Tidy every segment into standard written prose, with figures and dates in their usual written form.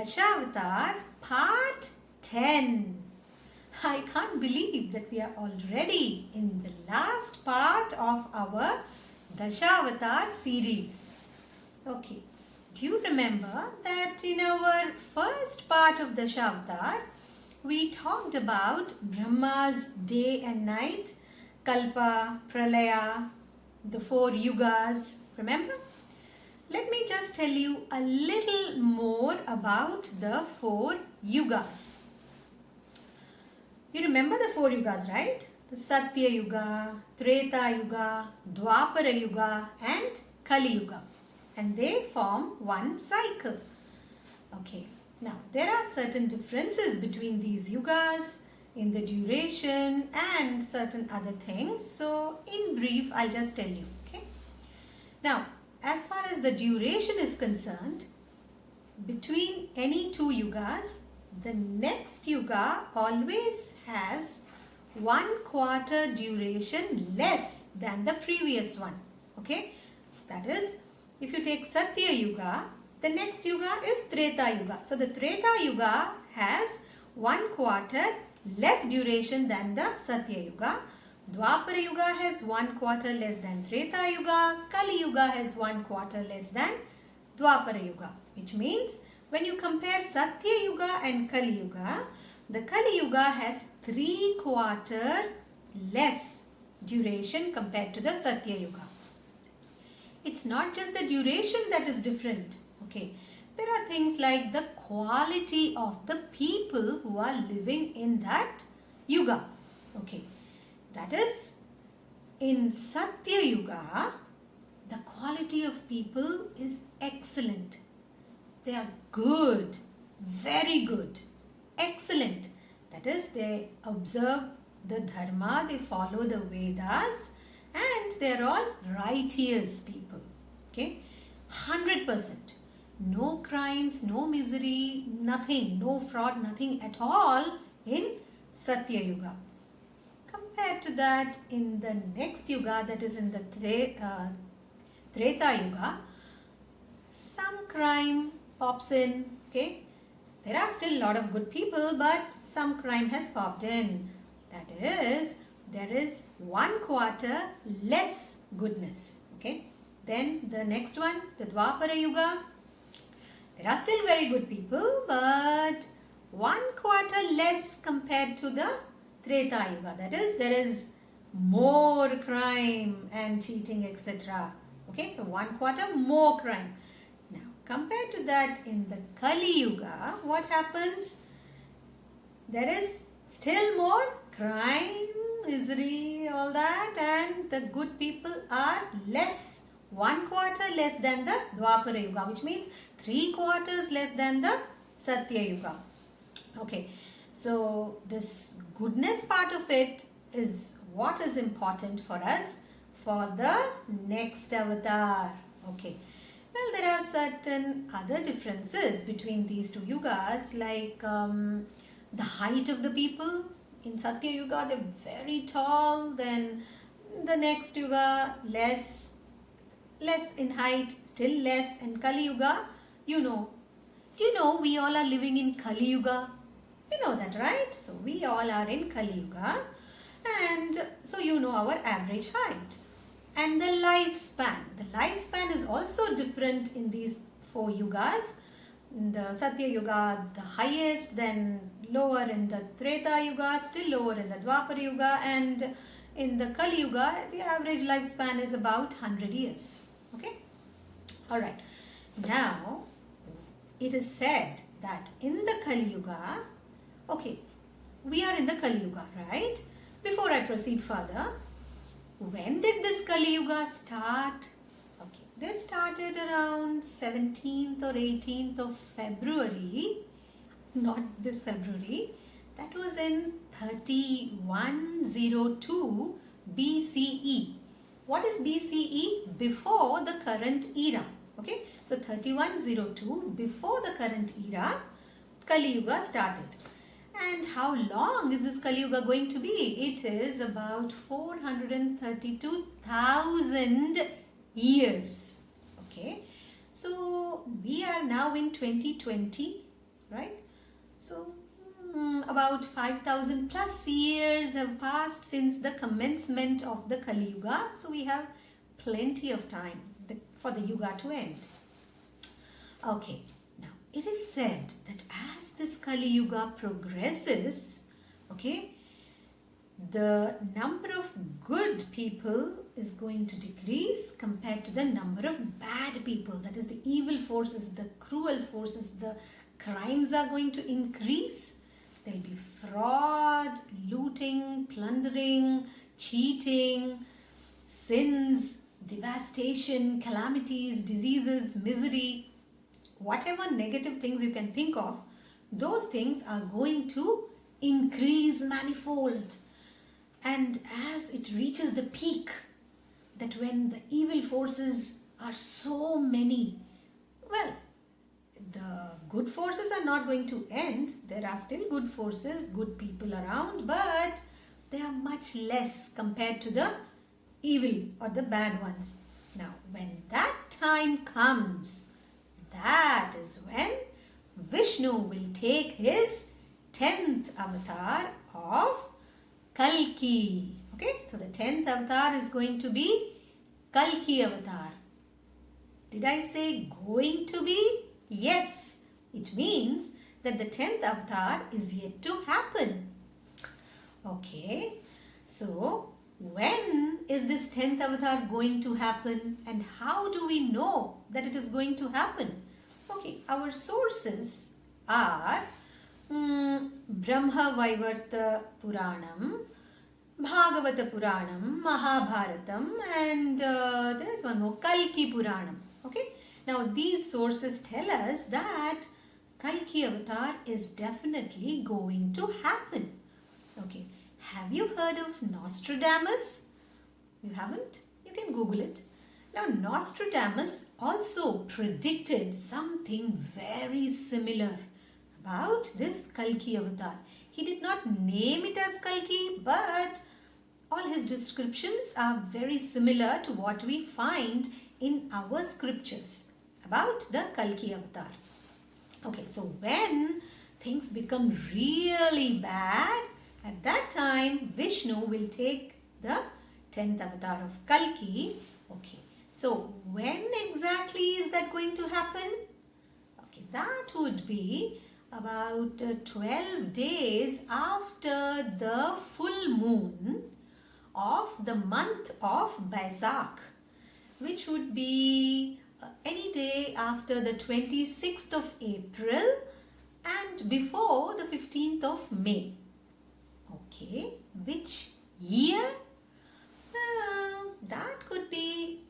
Dashaavatar Part 10. I can't believe that we are already in the last part of our Dashaavatar series. Okay, do you remember that in our first part of Dashaavatar, we talked about Brahma's day and night, Kalpa, Pralaya, the 4 yugas, remember? Let me just tell you a little more about the 4 yugas. You remember the 4 yugas, right? The Satya Yuga, Treta Yuga, Dwapara Yuga and Kali Yuga. And they form one cycle. Okay, now there are certain differences between these yugas in the duration and certain other things. So in brief, I'll just tell you. Okay. Now, as far as the duration is concerned, between any 2 yugas, the next yuga always has 1/4 duration less than the previous one. Okay, so that is, if you take Satya Yuga, the next yuga is Treta Yuga. So the Treta Yuga has 1/4 less duration than the Satya Yuga. Dwapara Yuga has 1/4 less than Treta Yuga. Kali Yuga has 1/4 less than Dwapara Yuga. Which means when you compare Satya Yuga and Kali Yuga, the Kali Yuga has 3/4 less duration compared to the Satya Yuga. It's not just the duration that is different. Okay, there are things like the quality of the people who are living in that Yuga. Okay. That is, in Satya Yuga, the quality of people is excellent. They are good, very good, excellent. That is, they observe the Dharma, they follow the Vedas, and they are all righteous people. Okay, 100%. No crimes, no misery, nothing, no fraud, nothing at all in Satya Yuga. Compared to that, in the next yuga, that is in the Treta Yuga, some crime pops in. Okay, there are still a lot of good people, but some crime has popped in. That is, there is 1/4 less goodness. Okay, then the next one, the Dwapara Yuga, there are still very good people, but 1/4 less compared to the Treta Yuga. That is, there is more crime and cheating, etc. Okay, so 1/4 more crime. Now, compared to that, in the Kali Yuga, what happens? There is still more crime, misery, all that, and the good people are less. 1/4 less than the Dwapara Yuga, which means 3/4 less than the Satya Yuga. Okay. So this goodness part of it is what is important for us for the next avatar. Okay. Well, there are certain other differences between these 2 yugas, like the height of the people. In Satya Yuga, they're very tall. Then the next yuga, less in height, still less. And Kali Yuga, you know. Do you know we all are living in Kali Yuga? You know that, right? So we all are in Kali Yuga, and so you know our average height. And the lifespan is also different in these 4 yugas. In the Satya Yuga, the highest, then lower in the Treta Yuga, still lower in the Dwapara Yuga, and in the Kali Yuga, the average lifespan is about 100 years. Okay? Alright. Now, it is said that in the Kali Yuga, okay, we are in the Kali Yuga, right? Before I proceed further, when did this Kali Yuga start? Okay, this started around 17th or 18th of February, not this February. That was in 3102 BCE. What is BCE? Before the current era. Okay, so 3102, before the current era, Kali Yuga started. And how long is this Kali Yuga going to be? It is about 432,000 years. Okay. So we are now in 2020. right? So about 5,000 plus years have passed since the commencement of the Kali Yuga. So we have plenty of time for the Yuga to end. Okay, now it is said that as this Kali Yuga progresses, okay, the number of good people is going to decrease compared to the number of bad people. That is, the evil forces, the cruel forces, the crimes are going to increase. There will be fraud, looting, plundering, cheating, sins, devastation, calamities, diseases, misery, whatever negative things you can think of, those things are going to increase manifold. And as it reaches the peak, that when the evil forces are so many, well, the good forces are not going to end. There are still good forces, good people around, but they are much less compared to the evil or the bad ones. Now, when that time comes, that is when Vishnu will take his 10th avatar of Kalki. Okay, so the 10th avatar is going to be Kalki avatar. Did I say going to be? Yes, it means that the 10th avatar is yet to happen. Okay, so when is this 10th avatar going to happen, and how do we know that it is going to happen? Okay, our sources are Brahma Vaivarta Puranam, Bhagavata Puranam, Mahabharatam, and there's one more, Kalki Puranam. Okay, now these sources tell us that Kalki avatar is definitely going to happen. Okay, have you heard of Nostradamus? You haven't? You can Google it. Now, Nostradamus also predicted something very similar about this Kalki avatar. He did not name it as Kalki, but all his descriptions are very similar to what we find in our scriptures about the Kalki avatar. Okay, so when things become really bad, at that time Vishnu will take the 10th avatar of Kalki. Okay, so when exactly is that going to happen? Okay, that would be about 12 days after the full moon of the month of Baisakh, which would be any day after the 26th of April and before the 15th of May. Okay, which year? That could be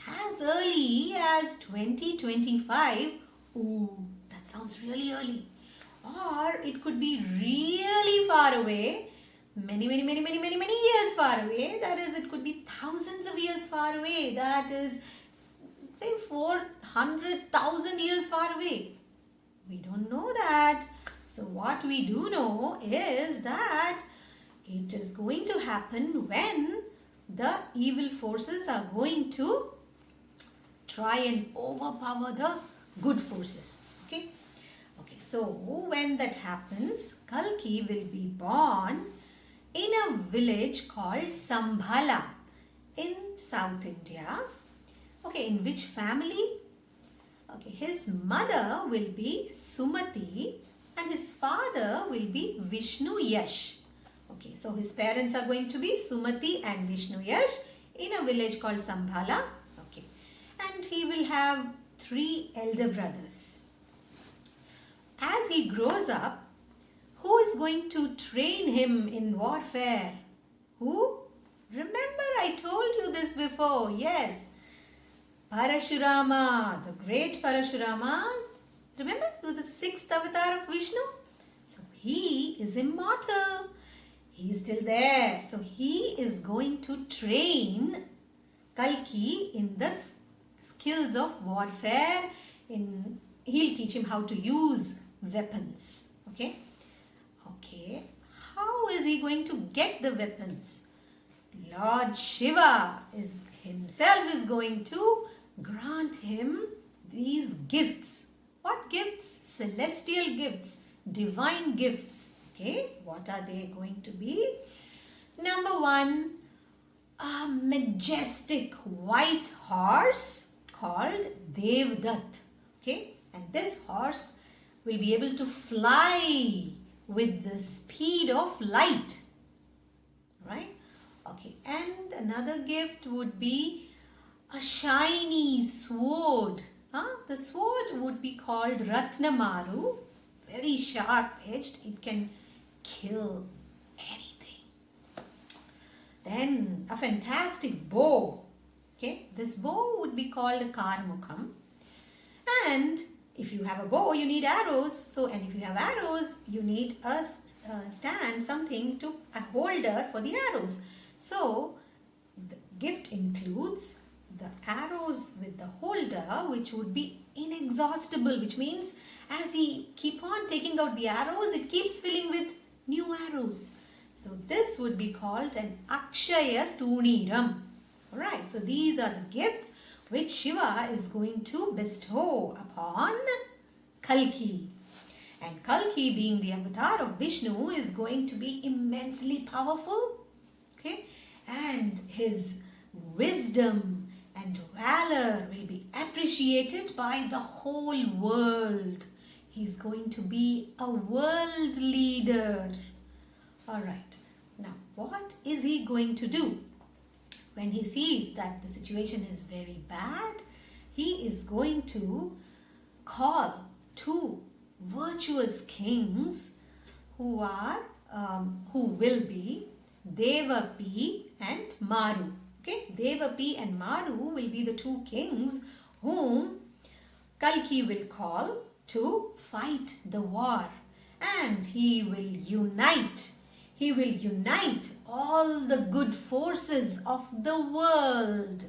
as early as 2025. Ooh, that sounds really early. Or it could be really far away, many years far away. That is, it could be thousands of years far away. That is, say 400,000 years far away. We don't know that. So what we do know is that it is going to happen when the evil forces are going to try and overpower the good forces. Okay. Okay, so when that happens, Kalki will be born in a village called Sambhala in South India. Okay, in which family? Okay, his mother will be Sumati and his father will be Vishnu Yash. Okay, so his parents are going to be Sumati and Vishnu Yash in a village called Sambhala. Okay, and he will have 3 elder brothers. As he grows up, who is going to train him in warfare? Who? Remember, I told you this before. Yes, Parashurama, the great Parashurama. Remember, he was the 6th avatar of Vishnu. So he is immortal. He is still there. So he is going to train Kalki in the skills of warfare. He'll teach him how to use weapons. Okay. Okay. How is he going to get the weapons? Lord Shiva himself is going to grant him these gifts. What gifts? Celestial gifts, divine gifts. Okay, what are they going to be? Number 1, a majestic white horse called Devdutt. Okay, and this horse will be able to fly with the speed of light. Right? Okay, and another gift would be a shiny sword. The sword would be called Ratnamaru, very sharp edged. It can kill anything. Then a fantastic bow. Okay, this bow would be called a Karmukam. And if you have a bow, you need arrows. And if you have arrows, you need a stand, something to a holder for the arrows. So the gift includes the arrows with the holder, which would be inexhaustible, which means as he keep on taking out the arrows, it keeps filling with new arrows. So this would be called an Akshaya Tuniram. Alright, so these are the gifts which Shiva is going to bestow upon Kalki. And Kalki, being the avatar of Vishnu, is going to be immensely powerful. Okay, and his wisdom and valor will be appreciated by the whole world. He's going to be a world leader. Alright, now what is he going to do? When he sees that the situation is very bad, he is going to call 2 virtuous kings who will be Devapi and Maru. Okay, Devapi and Maru will be the 2 kings whom Kalki will call to fight the war, and he will unite. He will unite all the good forces of the world.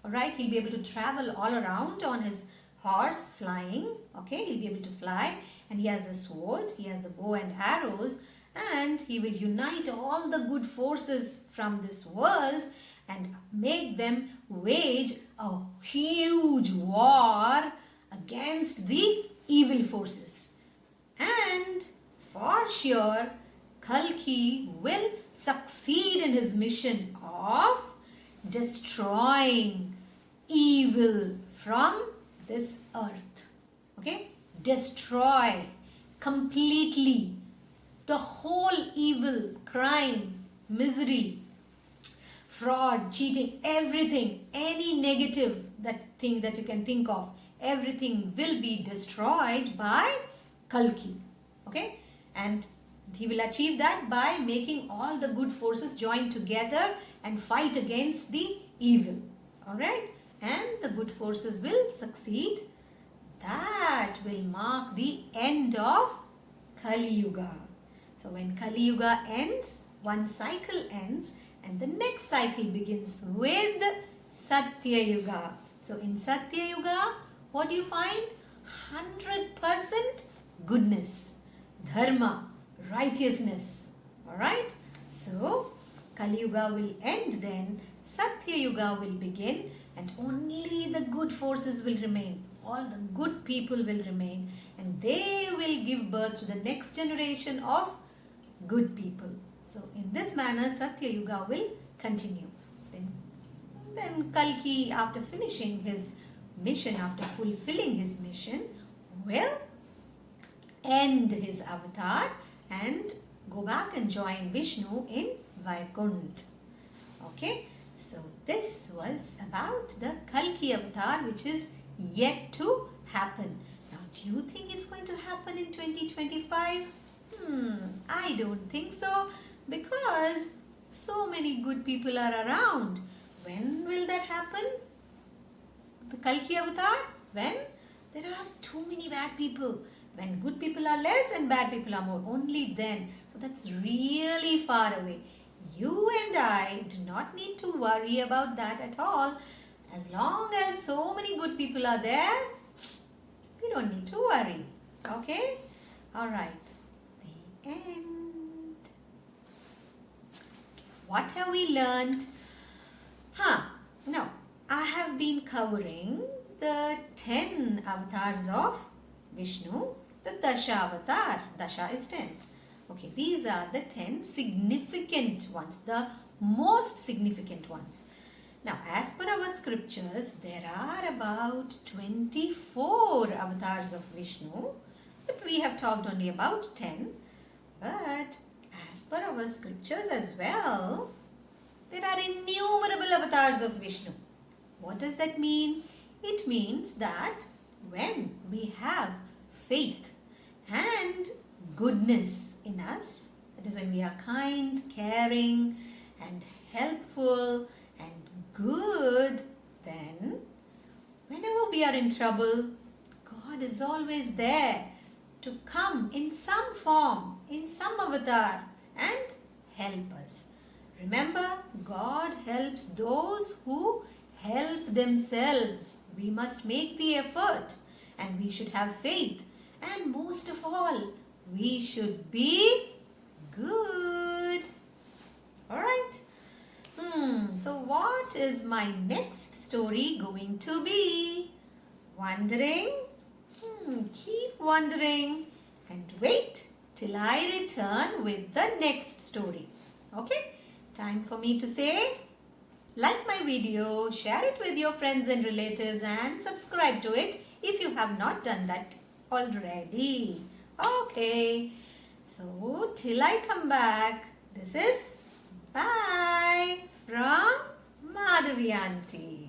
Alright, he'll be able to travel all around on his horse flying. Okay, he'll be able to fly, and he has a sword, he has the bow and arrows, and he will unite all the good forces from this world and make them wage a huge war against the evil forces. And for sure, Kalki will succeed in his mission of destroying evil from this earth. Okay? Destroy completely the whole evil, crime, misery, fraud, cheating, everything, any negative thing that you can think of, everything will be destroyed by Kalki. Okay? And he will achieve that by making all the good forces join together and fight against the evil. Alright? And the good forces will succeed. That will mark the end of Kali Yuga. So when Kali Yuga ends, one cycle ends and the next cycle begins with Satya Yuga. So in Satya Yuga, what do you find? 100% goodness, dharma, righteousness. Alright? So Kali Yuga will end then, Satya Yuga will begin, and only the good forces will remain. All the good people will remain, and they will give birth to the next generation of good people. So in this manner, Satya Yuga will continue. Then Kalki, after finishing his mission, after fulfilling his mission, will end his avatar and go back and join Vishnu in Vaikunt. Okay, so this was about the Kalki avatar, which is yet to happen. Now, do you think it's going to happen in 2025? I don't think so, because so many good people are around. When will that happen? The Kalki avatar? When? There are too many bad people. When good people are less and bad people are more, only then. So that's really far away. You and I do not need to worry about that at all. As long as so many good people are there, we don't need to worry. Okay? Alright. The end. What have we learned? Now, I have been covering the 10 avatars of Vishnu, the Dasha avatar. Dasha is 10. Okay, these are the 10 significant ones, the most significant ones. Now, as per our scriptures, there are about 24 avatars of Vishnu, but we have talked only about 10. But as per our scriptures as well, there are innumerable avatars of Vishnu. What does that mean? It means that when we have faith and goodness in us, that is when we are kind, caring and helpful and good, then whenever we are in trouble, God is always there to come in some form, in some avatar and help us. Remember, God helps those who help themselves. We must make the effort and we should have faith. And most of all, we should be good. Alright. So what is my next story going to be? Wondering? Keep wondering and wait till I return with the next story. Okay? Time for me to say, like my video, share it with your friends and relatives and subscribe to it if you have not done that already. Okay, so till I come back, this is bye from Madhavi Aunty.